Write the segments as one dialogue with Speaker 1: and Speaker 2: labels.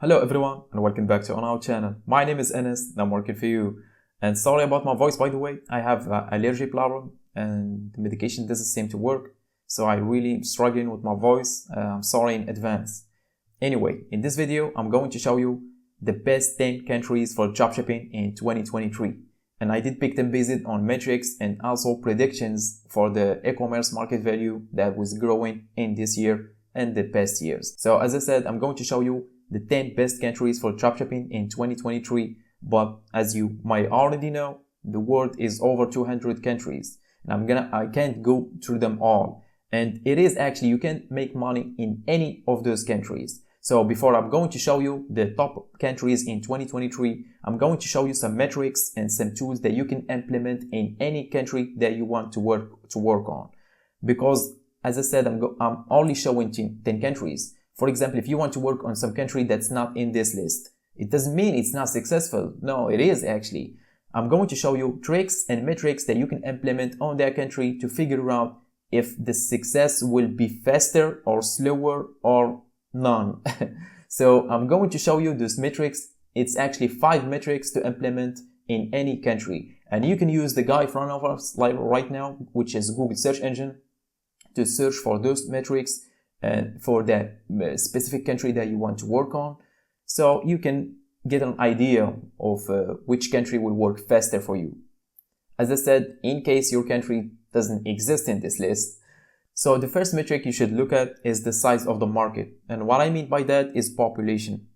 Speaker 1: Hello everyone and welcome back to our channel. My name is Enes and I'm working for you. And sorry about my voice, by the way. I have an allergy problem and the medication doesn't seem to work. So I really am struggling with my voice. I'm sorry in advance. Anyway, in this video, I'm going to show you the best 10 countries for dropshipping in 2023. And I did pick them based on metrics and also predictions for the e-commerce market value that was growing in this year and the past years. So as I said, I'm going to show you the 10 best countries for dropshipping in 2023. But as you might already know, the world is over 200 countries. And I can't go through them all. And it is actually, you can make money in any of those countries. So before I'm going to show you the top countries in 2023, I'm going to show you some metrics and some tools that you can implement in any country that you want to work on. Because as I said, I'm only showing 10 countries. For example, if you want to work on some country that's not in this list, it doesn't mean it's not successful. No, it is actually. I'm going to show you tricks and metrics that you can implement on that country to figure out if the success will be faster or slower or none. So I'm going to show you those metrics. It's actually 5 metrics to implement in any country. And you can use the guy in front of us like right now, which is Google search engine, to search for those metrics and for that specific country that you want to work on. So you can get an idea of which country will work faster for you. As I said, in case your country doesn't exist in this list. So the first metric you should look at is the size of the market. And what I mean by that is population.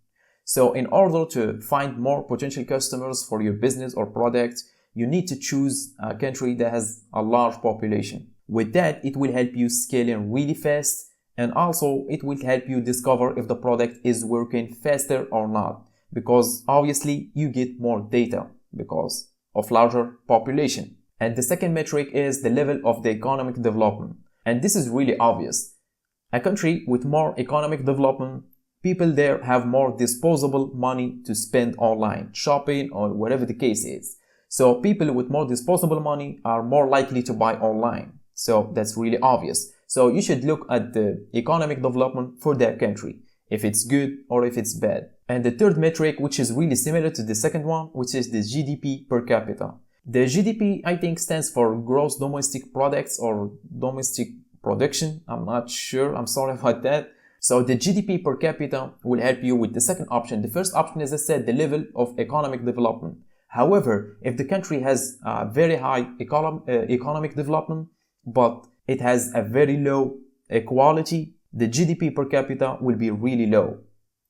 Speaker 1: So in order to find more potential customers for your business or product, you need to choose a country that has a large population. With that, it will help you scaling really fast. And also, it will help you discover if the product is working faster or not. Because obviously, you get more data because of larger population. And the second metric is the level of the economic development. And this is really obvious. A country with more economic development, people there have more disposable money to spend online, shopping or whatever the case is. So people with more disposable money are more likely to buy online. So that's really obvious. So you should look at the economic development for that country, if it's good or if it's bad. And the third metric, which is really similar to the second one, which is the GDP per capita. The GDP, I think, stands for gross domestic products or domestic production. I'm not sure. I'm sorry about that. So the GDP per capita will help you with the second option. The first option, as I said, the level of economic development. However, if the country has very high economic development, but it has a very low equality, the GDP per capita will be really low.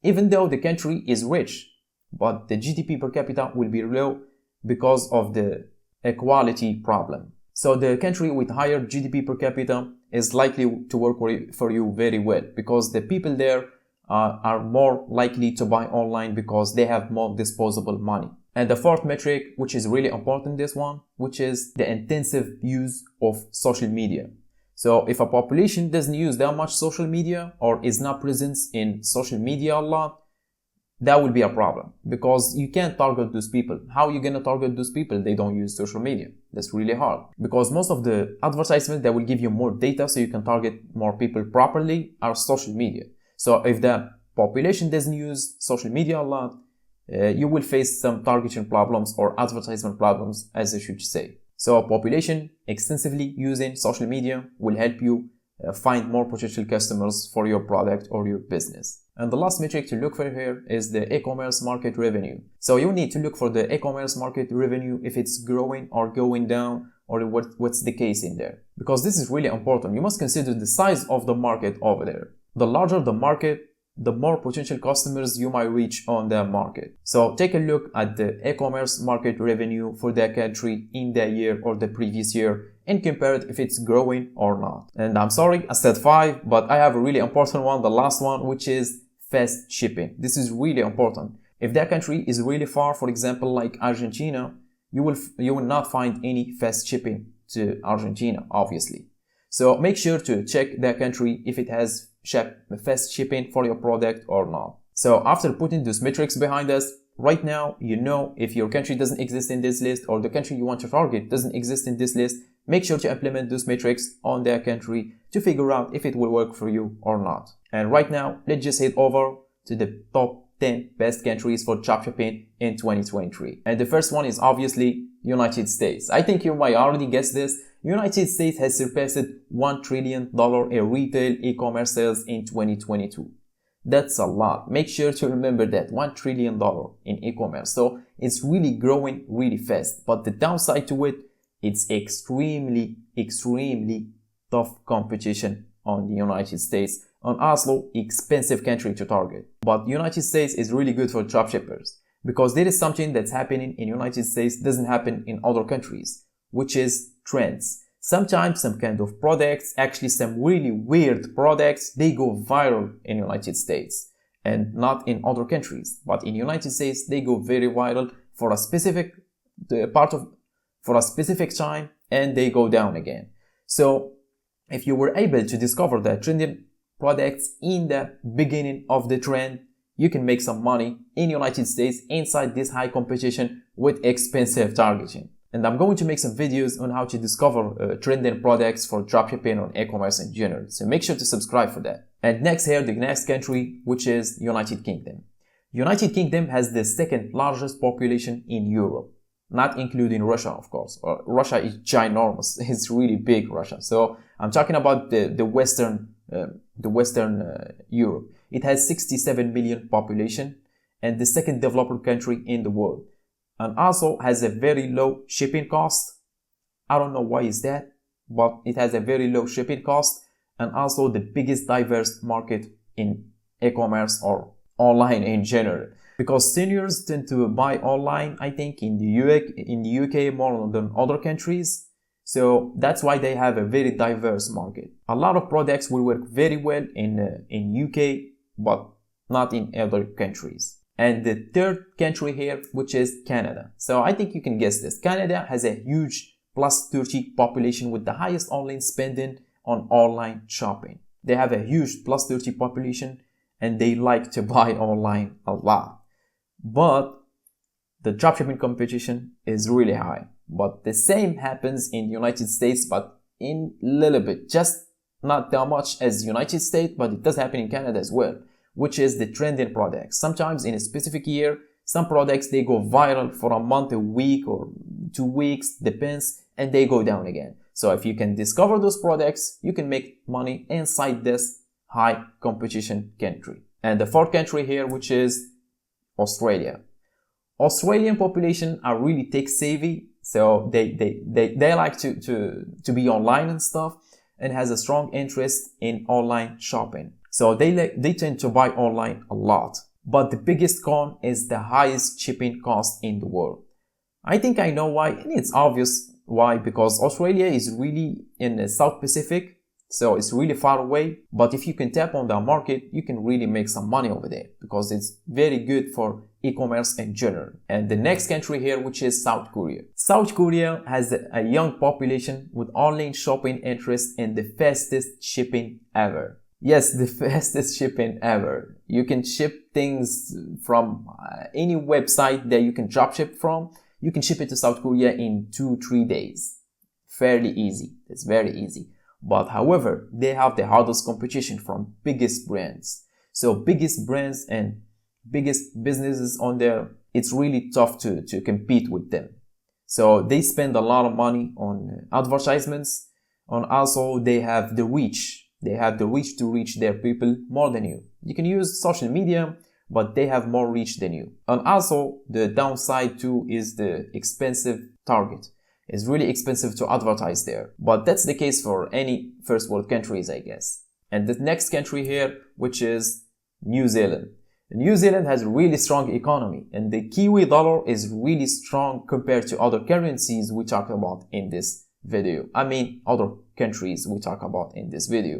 Speaker 1: Even though the country is rich, but the GDP per capita will be low because of the equality problem. So the country with higher GDP per capita is likely to work for you very well because the people there are more likely to buy online because they have more disposable money. And the fourth metric, which is really important, this one, which is the intensive use of social media. So if a population doesn't use that much social media or is not present in social media a lot, that will be a problem because you can't target those people. How are you going to target those people? They don't use social media. That's really hard because most of the advertisements that will give you more data so you can target more people properly are social media. So if the population doesn't use social media a lot, you will face some targeting problems or advertisement problems, as I should say. So population extensively using social media will help you find more potential customers for your product or your business. And the last metric to look for here is the e-commerce market revenue. So you need to look for the e-commerce market revenue if it's growing or going down or what's the case in there. Because this is really important. You must consider the size of the market over there. The larger the market, the more potential customers you might reach on the market. So take a look at the e-commerce market revenue for that country in that year or the previous year and compare it if it's growing or not. And I'm sorry, I said 5, but I have a really important one, the last one, which is fast shipping. This is really important. If that country is really far, for example, like Argentina, you will not find any fast shipping to Argentina, obviously. So make sure to check that country if it has fast shipping for your product or not. So after putting those metrics behind us, right now, you know if your country doesn't exist in this list or the country you want to target doesn't exist in this list, make sure to implement those metrics on that country to figure out if it will work for you or not. And right now, let's just head over to the top 10 best countries for dropshipping in 2023. And the first one is obviously United States. I think you might already guess this. United States has surpassed $1 trillion in retail e-commerce sales in 2022. That's a lot. Make sure to remember that $1 trillion in e-commerce. So it's really growing really fast. But the downside to it, it's extremely tough competition on the United States, and also expensive country to target. But United States is really good for dropshippers because there is something that's happening in United States doesn't happen in other countries, which is trends. Sometimes some kind of products, actually some really weird products, they go viral in United States and not in other countries. But in United States, they go very viral for a specific time and they go down again. So if you were able to discover the trending products in the beginning of the trend, you can make some money in United States inside this high competition with expensive targeting. And I'm going to make some videos on how to discover trending products for dropshipping or e-commerce in general. So make sure to subscribe for that. And next here, the next country, which is United Kingdom. United Kingdom has the second largest population in Europe, not including Russia, of course. Russia is ginormous. It's really big, Russia. So I'm talking about the Western Europe. It has 67 million population and the second developed country in the world, and also has a very low shipping cost. I don't know why is that, but it has a very low shipping cost and also the biggest diverse market in e-commerce or online in general. Because seniors tend to buy online, I think, in the UK more than other countries. So that's why they have a very diverse market. A lot of products will work very well in UK, but not in other countries. And the third country here, which is Canada. So I think you can guess this. Canada has a huge plus 30 population with the highest online spending on online shopping. They have a huge plus 30 population and they like to buy online a lot. But the dropshipping competition is really high. But the same happens in the United States, but in little bit, just not that much as United States, but it does happen in Canada as well, which is the trending products. Sometimes in a specific year, some products, they go viral for a month, a week, or 2 weeks, depends, and they go down again. So if you can discover those products, you can make money inside this high competition country. And the fourth country here, which is Australia. Australian population are really tech savvy, so they like to be online and stuff, and has a strong interest in online shopping. So they tend to buy online a lot. But the biggest con is the highest shipping cost in the world. I think I know why, and it's obvious why, because Australia is really in the South Pacific, so it's really far away. But if you can tap on the market, you can really make some money over there because it's very good for e-commerce in general. And the next country here, which is South Korea. South Korea has a young population with online shopping interest and the fastest shipping ever. Yes, the fastest shipping ever. You can ship things from any website that you can dropship from. You can ship it to South Korea in 2-3 days. Fairly easy. It's very easy. But however, they have the hardest competition from biggest brands. So biggest brands and biggest businesses on there, it's really tough to compete with them. So they spend a lot of money on advertisements, and also they have the reach. They have the reach to reach their people more than you. You can use social media, but they have more reach than you. And also the downside too is the expensive target. It's really expensive to advertise there. But that's the case for any first world countries, I guess. And the next country here, which is New Zealand. New Zealand has a really strong economy, and the Kiwi dollar is really strong compared to other currencies we talk about in this video. I mean, other countries we talk about in this video.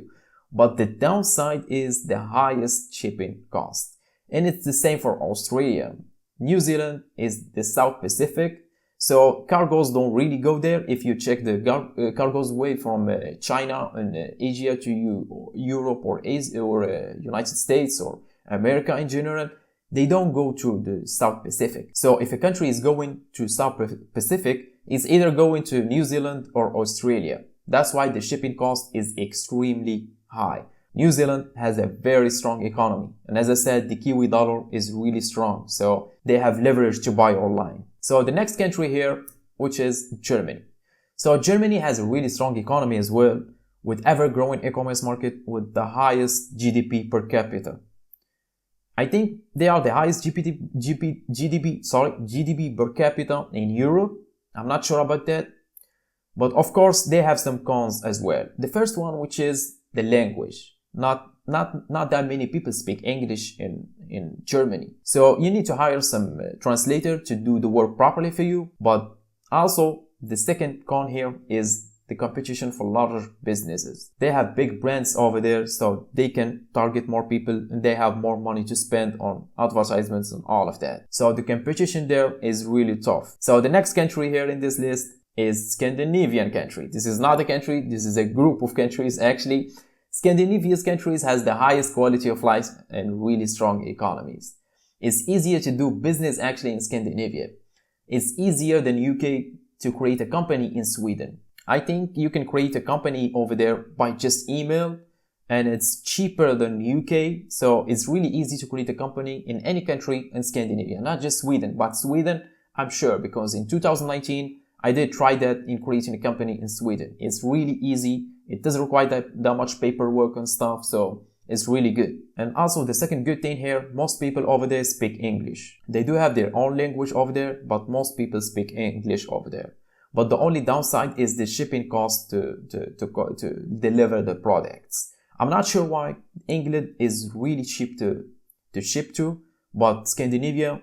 Speaker 1: But the downside is the highest shipping cost. And it's the same for Australia. New Zealand is the South Pacific, so cargoes don't really go there. If you check the cargoes way from China and Asia to Europe or Asia or United States or America in general, they don't go to the South Pacific. So if a country is going to South Pacific, it's either going to New Zealand or Australia. That's why the shipping cost is extremely high. New Zealand has a very strong economy. And as I said, the Kiwi dollar is really strong. So they have leverage to buy online. So the next country here, which is Germany. So Germany has a really strong economy as well, with ever-growing e-commerce market with the highest GDP per capita. I think they are the highest GDP per capita in Europe. I'm not sure about that. But of course, they have some cons as well. The first one, which is the language. Not that many people speak English in Germany. So you need to hire some translator to do the work properly for you. But also, the second con here is the competition for larger businesses. They have big brands over there, so they can target more people and they have more money to spend on advertisements and all of that. So the competition there is really tough. So the next country here in this list is Scandinavian country. This is not a country, this is a group of countries actually. Scandinavian countries has the highest quality of life and really strong economies. It's easier to do business actually in Scandinavia. It's easier than UK to create a company in Sweden. I think you can create a company over there by just email, and it's cheaper than UK. So it's really easy to create a company in any country in Scandinavia, not just Sweden, but Sweden, I'm sure, because in 2019, I did try that in creating a company in Sweden. It's really easy. It doesn't require that much paperwork and stuff. So it's really good. And also the second good thing here, most people over there speak English. They do have their own language over there, but most people speak English over there. But the only downside is the shipping cost to deliver the products. I'm not sure why England is really cheap to ship to, but Scandinavia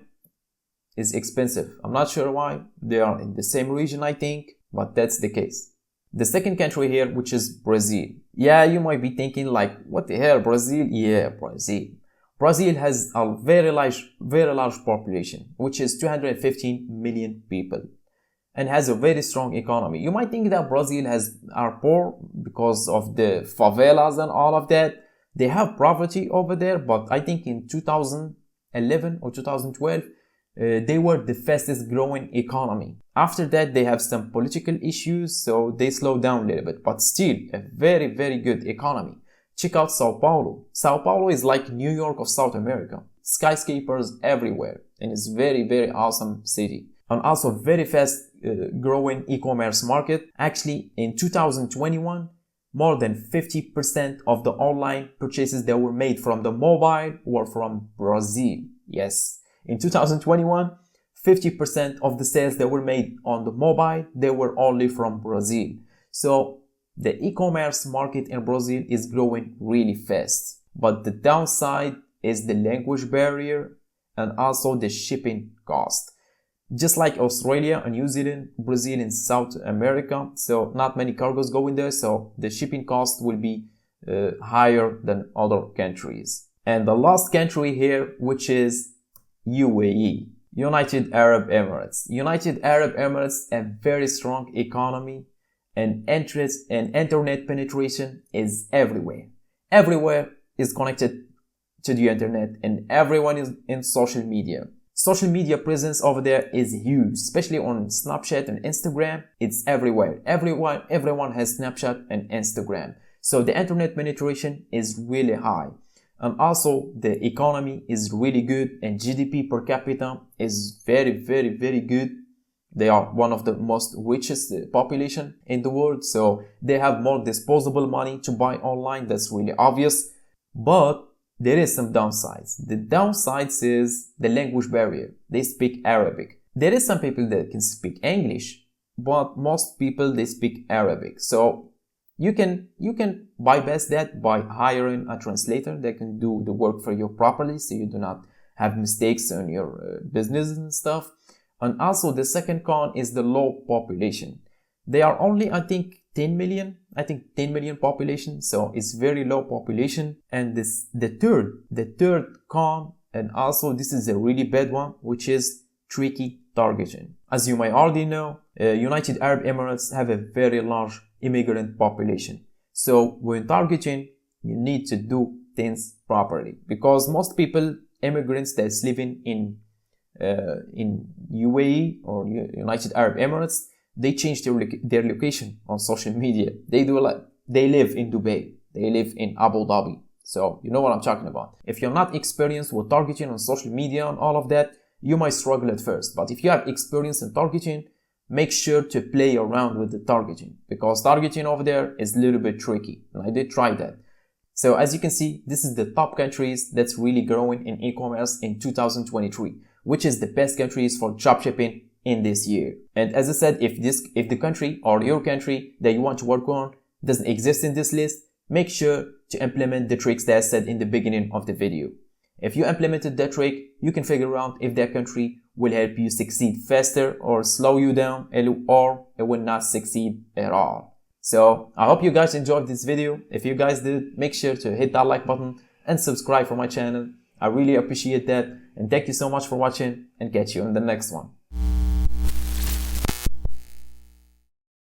Speaker 1: is expensive. I'm not sure why. They are in the same region, I think, but that's the case. The second country here, which is Brazil. Yeah, you might be thinking like, what the hell, Brazil? Yeah, Brazil. Brazil has a very large population, which is 215 million people, and has a very strong economy. You might think that Brazil are poor because of the favelas and all of that. They have poverty over there, but I think in 2011 or 2012, they were the fastest growing economy. After that, they have some political issues, so they slowed down a little bit, but still a very good economy. Check out Sao Paulo. Sao Paulo is like New York of South America. Skyscrapers everywhere, and it's very awesome city. And also very fast growing e-commerce market. Actually, in 2021, more than 50% of the online purchases that were made from the mobile were from Brazil. Yes. In 2021, 50% of the sales that were made on the mobile, they were only from Brazil. So the e-commerce market in Brazil is growing really fast. But the downside is the language barrier and also the shipping cost. Just like Australia and New Zealand, Brazil and South America, so not many cargoes go in there, so the shipping cost will be higher than other countries. And the last country here, which is UAE, United Arab Emirates. United Arab Emirates, a very strong economy, and interest and internet penetration is everywhere. Everywhere is connected to the internet, and everyone is in social media. Social media presence over there is huge, especially on Snapchat and Instagram. It's everywhere. Everyone has Snapchat and Instagram. So the internet penetration is really high. And also the economy is really good, and GDP per capita is very good. They are one of the most richest population in the world. So they have more disposable money to buy online. That's really obvious. But there is some downsides. The downsides is the language barrier. They speak Arabic. There is some people that can speak English, but most people, they speak Arabic. So you can bypass that by hiring a translator that can do the work for you properly, so you do not have mistakes on your business and stuff. And also the second con is the low population. They are only, I think, 10 million population, so it's very low population. And the third con, and also this is a really bad one, which is tricky targeting. As you might already know, United Arab Emirates have a very large immigrant population. So when targeting, you need to do things properly, because most people, immigrants that's living in UAE or United Arab Emirates, they change their location on social media. They live in Dubai, they live in Abu Dhabi, So you know what I'm talking about. If you're not experienced with targeting on social media and all of that, you might struggle at first. But if you have experience in targeting, make sure to play around with the targeting, because targeting over there is a little bit tricky, and I did try that. So as you can see, this is the top countries that's really growing in e-commerce in 2023, which is the best countries for dropshipping in this year. And as I said, if the country or your country that you want to work on doesn't exist in this list, make sure to implement the tricks that I said in the beginning of the video. If you implemented that trick, you can figure out if that country will help you succeed faster or slow you down, or it will not succeed at all. So I hope you guys enjoyed this video. If you guys did, make sure to hit that like button and subscribe for my channel. I really appreciate that, and thank you so much for watching, and catch you in the next one.